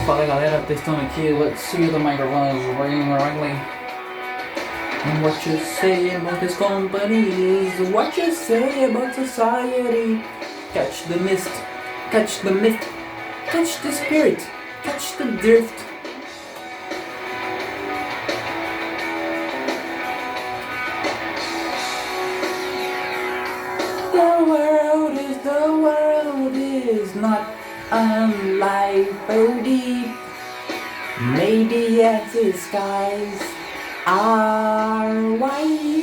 Fala galera, testando aqui, let's see the microphone is working correctly. And what you say about these companies, what you say about society. Catch the mist, catch the myth, catch the spirit, catch the drift. The world is not unlike so deep. Maybe as the skies are white.